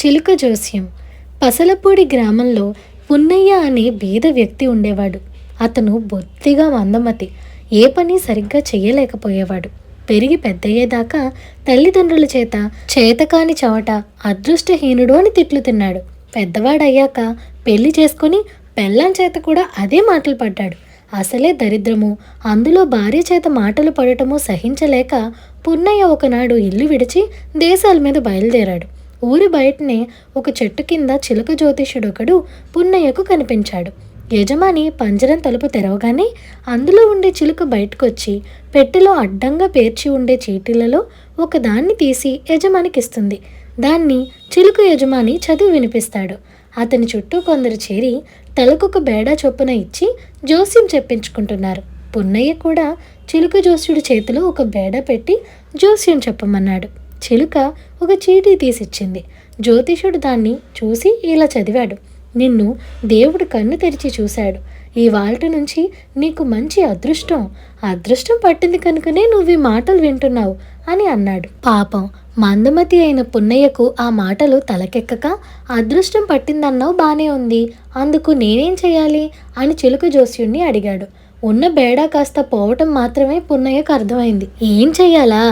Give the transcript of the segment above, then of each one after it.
చిలుక జోస్యం. పసలపూడి గ్రామంలో పున్నయ్య అనే బీద వ్యక్తి ఉండేవాడు. అతను బొత్తిగా మందమతి. ఏ పని సరిగ్గా చెయ్యలేకపోయేవాడు. పెరిగి పెద్దయ్యేదాకా తల్లిదండ్రుల చేత చేతకాని చవట, అదృష్టహీనుడు అని తిట్లు తిన్నాడు. పెద్దవాడయ్యాక పెళ్లి చేసుకుని పెళ్ళాం చేత కూడా అదే మాటలు పడ్డాడు. అసలే దరిద్రము, అందులో భార్య చేత మాటలు పడటము సహించలేక పున్నయ్య ఒకనాడు ఇల్లు విడిచి దేశాల మీద బయలుదేరాడు. ఊరి బయటనే ఒక చెట్టు కింద చిలుక జ్యోతిష్యుడొకడు పున్నయ్యకు కనిపించాడు. యజమాని పంజరం తలుపు తెరవగానే అందులో ఉండే చిలుక బయటకొచ్చి పెట్టెలో అడ్డంగా పేర్చి ఉండే చీటీలలో ఒకదాన్ని తీసి యజమానికిస్తుంది. దాన్ని చిలుక యజమాని చదివి వినిపిస్తాడు. అతని చుట్టూ కొందరు చేరి తలకొక బేడా చొప్పున ఇచ్చి జోస్యం చెప్పించుకుంటున్నారు. పున్నయ్య కూడా చిలుక జోస్యుడి చేతిలో ఒక బేడా పెట్టి జోస్యం చెప్పమన్నాడు. చిలుక ఒక చీటీ తీసిచ్చింది. జ్యోతిషుడు దాన్ని చూసి ఇలా చదివాడు. నిన్ను దేవుడు కన్ను తెరిచి చూశాడు. ఈ వాల్టి నుంచి నీకు మంచి అదృష్టం పట్టింది కనుకనే నువ్వు ఈ మాటలు వింటున్నావు అని అన్నాడు. పాపం మందమతి అయిన పున్నయ్యకు ఆ మాటలు తలకెక్కక, అదృష్టం పట్టిందన్నావు బానే ఉంది, అందుకు నేనేం చేయాలి అని చిలుక జోస్యుణ్ణి అడిగాడు. ఉన్న బేడా కాస్త పోవటం మాత్రమే పున్నయ్యకు అర్థమైంది. ఏం చెయ్యాలా?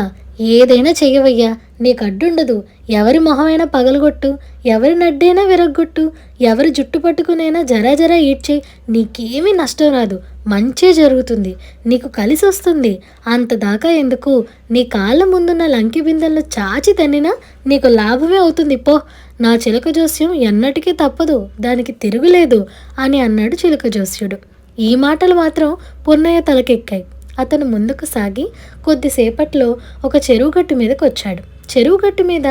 ఏదైనా చెయ్యవయ్యా, నీకడ్డుండదు. ఎవరి మొహమైనా పగలగొట్టు, ఎవరి నడ్డైనా విరగ్గొట్టు, ఎవరి జుట్టు పట్టుకునైనా జరా ఈడ్చేయి, నీకేమీ నష్టం రాదు, మంచే జరుగుతుంది, నీకు కలిసి వస్తుంది. అంతదాకా ఎందుకు, నీ కాళ్ళ ముందున్న లంకి బిందెలను చాచి తన్నినా నీకు లాభమే అవుతుంది పో. నా చిలక జోస్యం ఎన్నటికీ తప్పదు, దానికి తిరుగులేదు అని అన్నాడు చిలుక జోస్యుడు. ఈ మాటలు మాత్రం పున్నయ్య తలకెక్కాయి. అతను ముందుకు సాగి కొద్దిసేపట్లో ఒక చెరువుగట్టు మీదకి వచ్చాడు. చెరువుగట్టు మీద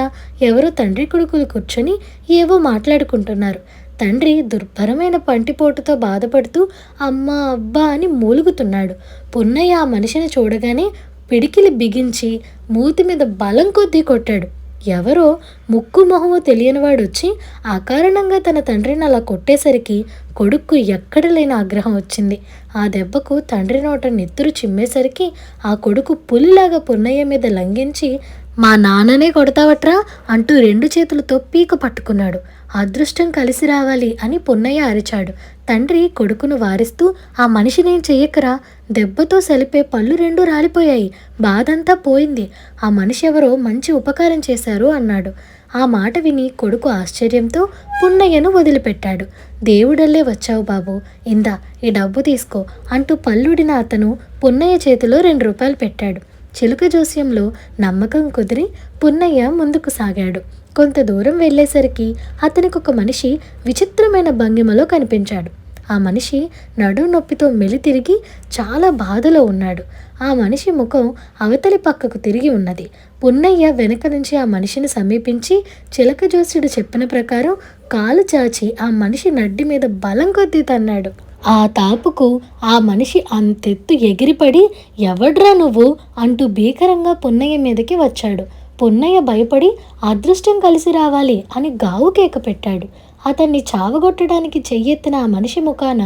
ఎవరో తండ్రి కొడుకులు కూర్చొని ఏవో మాట్లాడుకుంటున్నారు. తండ్రి దుర్భరమైన పంటిపోటుతో బాధపడుతూ అమ్మా అబ్బా అని మూలుగుతున్నాడు. పున్నయ్య ఆ మనిషిని చూడగానే పిడికిలి బిగించి మూతి మీద బలం కొద్దీ కొట్టాడు. ఎవరో ముక్కు మొహమో తెలియనివాడు వచ్చి అకారణంగా తన తండ్రిని అలా కొట్టేసరికి కొడుక్కు ఎక్కడ లేని ఆగ్రహం వచ్చింది. ఆ దెబ్బకు తండ్రి నోట నెత్తురు చిమ్మేసరికి ఆ కొడుకు పులిలాగా పున్నయ్య మీద లంఘించి మా నాన్ననే కొడతావట్రా అంటూ 2 చేతులతో పీక పట్టుకున్నాడు. అదృష్టం కలిసి రావాలి అని పున్నయ్య అరిచాడు. తండ్రి కొడుకును వారిస్తూ ఆ మనిషినేం చెయ్యకరా, దెబ్బతో సలిపే పళ్ళు 2 రాలిపోయాయి, బాధంతా పోయింది, ఆ మనిషి ఎవరో మంచి ఉపకారం చేశారు అన్నాడు. ఆ మాట విని కొడుకు ఆశ్చర్యంతో పున్నయ్యను వదిలిపెట్టాడు. దేవుడల్లే వచ్చావు బాబు, ఇందా ఈ డబ్బు తీసుకో అంటూ పళ్ళుడిన అతను పున్నయ్య చేతిలో 2 రూపాయలు పెట్టాడు. చిలుక జోస్యంలో నమ్మకం కుదిరి పున్నయ్య ముందుకు సాగాడు. కొంత దూరం వెళ్ళేసరికి అతనికి ఒక మనిషి విచిత్రమైన భంగిమలో కనిపించాడు. ఆ మనిషి నడుము నొప్పితో మెలితిరిగి చాలా బాధలో ఉన్నాడు. ఆ మనిషి ముఖం అవతలి పక్కకు తిరిగి ఉన్నది. పున్నయ్య వెనక నుంచి ఆ మనిషిని సమీపించి చిలక జోస్యుడు చెప్పిన ప్రకారం కాలు చాచి ఆ మనిషి నడ్డి మీద బలం కొద్దీ తన్నాడు. ఆ తాపుకు ఆ మనిషి అంతెత్తు ఎగిరిపడి ఎవడ్రా నువ్వు అంటూ భీకరంగా పున్నయ్య మీదకి వచ్చాడు. పున్నయ్య భయపడి అదృష్టం కలిసి రావాలి అని గావు కేక పెట్టాడు. అతన్ని చావగొట్టడానికి చెయ్యెత్తిన ఆ మనిషి ముఖాన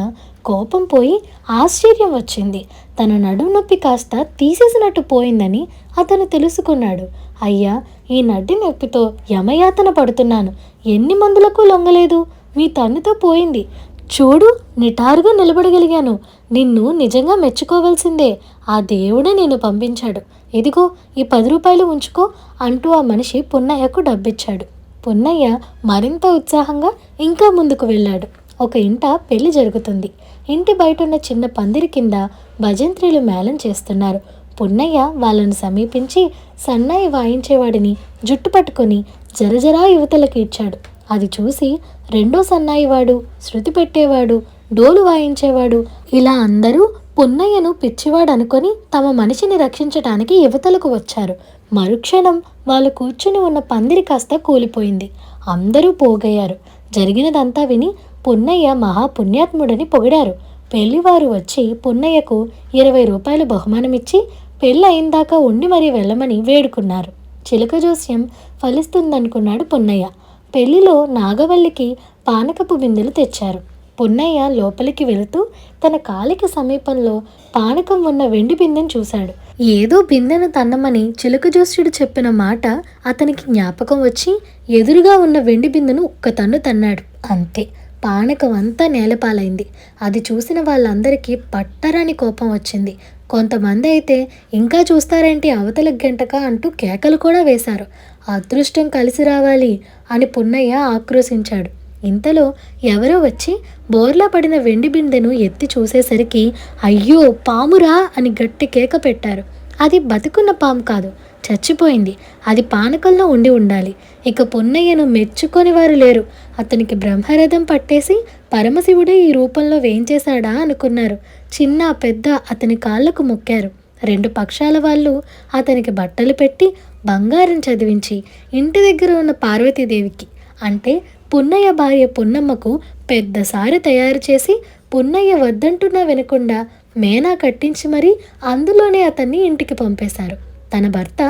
కోపం పోయి ఆశ్చర్యం వచ్చింది. తన నడుము నొప్పి కాస్త తీసేసినట్టు పోయిందని అతను తెలుసుకున్నాడు. అయ్యా, ఈ నడ్డి నొప్పితో యమయాతన పడుతున్నాను, ఎన్ని మందులకు లొంగలేదు, మీ తన్నుతో పోయింది, చూడు నిటారుగా నిలబడగలిగాను, నిన్ను నిజంగా మెచ్చుకోవాల్సిందే, ఆ దేవుడే నేను పంపించాడు, ఇదిగో ఈ 10 రూపాయలు ఉంచుకో అంటూ ఆ మనిషి పున్నయ్యకు డబ్బిచ్చాడు. పున్నయ్య మరింత ఉత్సాహంగా ఇంకా ముందుకు వెళ్ళాడు. ఒక ఇంట పెళ్లి జరుగుతుంది. ఇంటి బయట ఉన్న చిన్న పందిరి కింద భజంత్రీలు మేళం చేస్తున్నారు. పున్నయ్య వాళ్ళను సమీపించి సన్నాయి వాయించేవాడిని జుట్టు పట్టుకొని జరజరా యువతలకు ఇచ్చాడు. అది చూసి రెండో సన్నాయివాడు, శృతి పెట్టేవాడు, డోలు వాయించేవాడు ఇలా అందరూ పున్నయ్యను పిచ్చివాడు అనుకొని తమ మనిషిని రక్షించటానికి యువతలకు వచ్చారు. మరుక్షణం వాళ్ళు కూర్చుని ఉన్న పందిరి కాస్త కూలిపోయింది. అందరూ పోగయ్యారు. జరిగినదంతా విని పున్నయ్య మహాపుణ్యాత్ముడని పొగిడారు. పెళ్లివారు వచ్చి పున్నయ్యకు 20 రూపాయలు బహుమానమిచ్చి పెళ్ళి అయిందాకా ఉండి మరీ వెళ్ళమని వేడుకున్నారు. చిలుక జోస్యం ఫలిస్తుందనుకున్నాడు పున్నయ్య. పెళ్లిలో నాగవల్లికి పానకపు బిందెలు తెచ్చారు. పున్నయ్య లోపలికి వెళుతూ తన కాలికి సమీపంలో పానకం ఉన్న వెండి బిందెను చూశాడు. ఏదో బిందెను తన్నమని చిలుక జోస్యుడు చెప్పిన మాట అతనికి జ్ఞాపకం వచ్చి ఎదురుగా ఉన్న వెండి బిందెను ఒక్క తన్ను తన్నాడు. అంతే, పానకం అంతా నేలపాలైంది. అది చూసిన వాళ్ళందరికీ పట్టరాని కోపం వచ్చింది. కొంతమంది అయితే ఇంకా చూస్తారేంటి అవతల గంటక అంటూ కేకలు కూడా వేశారు. అదృష్టం కలిసి రావాలి అని పున్నయ్య ఆక్రోశించాడు. ఇంతలో ఎవరో వచ్చి బోర్లా పడిన వెండి బిందెను ఎత్తి చూసేసరికి అయ్యో పామురా అని గట్టి కేక పెట్టారు. అది బతుకున్న పాము కాదు, చచ్చిపోయింది. అది పానకంలో ఉండాలి. ఇక పున్నయ్యను మెచ్చుకొని వారు లేరు. అతనికి బ్రహ్మరథం పట్టేసి పరమశివుడే ఈ రూపంలో వేయించేశాడా అనుకున్నారు. చిన్న పెద్ద అతని కాళ్లకు మొక్కారు. 2 పక్షాల వాళ్ళు అతనికి బట్టలు పెట్టి బంగారం చదివించి ఇంటి దగ్గర ఉన్న పార్వతీదేవికి అంటే పున్నయ్య భార్య పున్నమ్మకు పెద్ద సారె తయారు చేసి పున్నయ్య వద్దంటున్నా వినకుండా మేనా కట్టించి మరీ అందులోనే అతన్ని ఇంటికి పంపేశారు. తన భర్త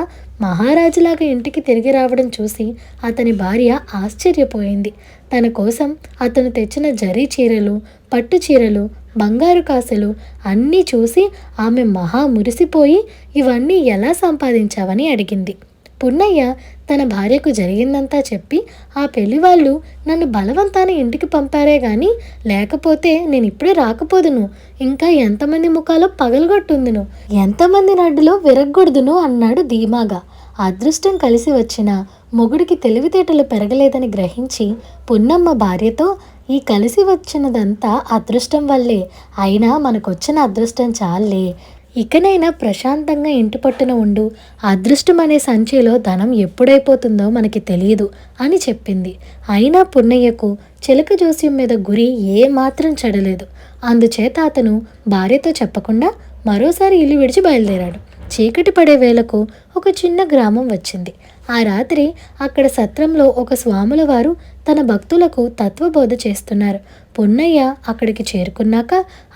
మహారాజులాగా ఇంటికి తిరిగి రావడం చూసి అతని భార్య ఆశ్చర్యపోయింది. తన కోసం అతను తెచ్చిన జరీ చీరలు, పట్టు చీరలు, బంగారు కాసులు అన్నీ చూసి ఆమె మహా మురిసిపోయి ఇవన్నీ ఎలా సంపాదించావని అడిగింది. పున్నయ్య తన భార్యకు జరిగిందంతా చెప్పి ఆ పెళ్లి వాళ్ళు నన్ను బలవంతాన ఇంటికి పంపారే గాని లేకపోతే నేను ఇప్పుడే రాకపోదును, ఇంకా ఎంతమంది ముఖాలో పగలగొట్టుందును, ఎంతమంది నడ్డులో విరగ్గొడుదును అన్నాడు ధీమాగా. అదృష్టం కలిసి వచ్చిన మొగుడికి తెలివితేటలు పెరగలేదని గ్రహించి పున్నమ్మ భార్యతో ఈ కలిసి వచ్చినదంతా అదృష్టం వల్లే, అయినా మనకొచ్చిన అదృష్టం చాలే, ఇకనైనా ప్రశాంతంగా ఇంటి పట్టున ఉండు, అదృష్టం అనే సంచిలో ధనం ఎప్పుడైపోతుందో మనకి తెలియదు అని చెప్పింది. అయినా పున్నయ్యకు చిలక జోస్యం మీద గురి ఏమాత్రం చెడలేదు. అందుచేత అతను భార్యతో చెప్పకుండా మరోసారి ఇల్లు విడిచి బయలుదేరాడు. చీకటి పడే వేళకు ఒక చిన్న గ్రామం వచ్చింది. ఆ రాత్రి అక్కడ సత్రంలో ఒక స్వాముల వారు తన భక్తులకు తత్వబోధ చేస్తున్నారు. పున్నయ్య అక్కడికి చేరుకున్నాక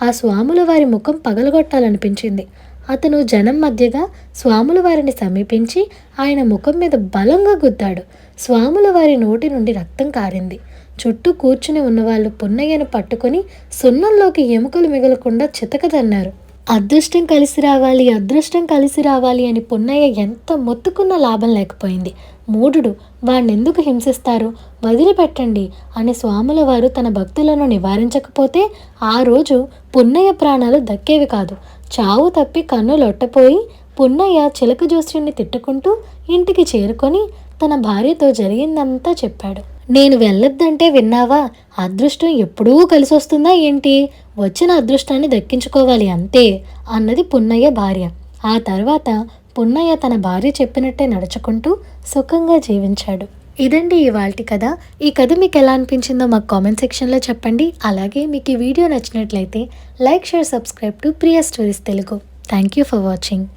ఆ స్వాముల వారి ముఖం పగలగొట్టాలనిపించింది. అతను జనం మధ్యగా స్వాముల వారిని సమీపించి ఆయన ముఖం మీద బలంగా గుద్దాడు. స్వాముల వారి నోటి నుండి రక్తం కారింది. చుట్టూ కూర్చుని ఉన్నవాళ్ళు పున్నయ్యను పట్టుకొని సున్నంలోకి ఎముకలు మిగలకుండా చితకదన్నారు. అదృష్టం కలిసి రావాలి, అదృష్టం కలిసి రావాలి అని పున్నయ్య ఎంత మొత్తుకున్న లాభం లేకపోయింది. మూఢుడు, వాణ్ణెందుకు హింసిస్తారు, వదిలిపెట్టండి అని స్వాముల వారు తన భక్తులను నివారించకపోతే ఆ రోజు పున్నయ్య ప్రాణాలు దక్కేవి కాదు. చావు తప్పి కన్నులొట్టపోయి పున్నయ్య చిలక జోస్యుణ్ణి తిట్టుకుంటూ ఇంటికి చేరుకొని తన భార్యతో జరిగిందంతా చెప్పాడు. నేను వెళ్ళొద్దంటే విన్నావా, అదృష్టం ఎప్పుడూ కలిసొస్తుందా ఏంటి, వచ్చిన అదృష్టాన్ని దక్కించుకోవాలి అంతే అన్నది పున్నయ్య భార్య. ఆ తర్వాత పున్నయ్య తన భార్య చెప్పినట్టే నడుచుకుంటూ సుఖంగా జీవించాడు. ఇదండి ఇవాల్టి కథ. ఈ కథ మీకు ఎలా అనిపించిందో మాకు కామెంట్ సెక్షన్లో చెప్పండి. అలాగే మీకు ఈ వీడియో నచ్చినట్లయితే like, share, subscribe to Priya stories Telugu. Thank you for watching.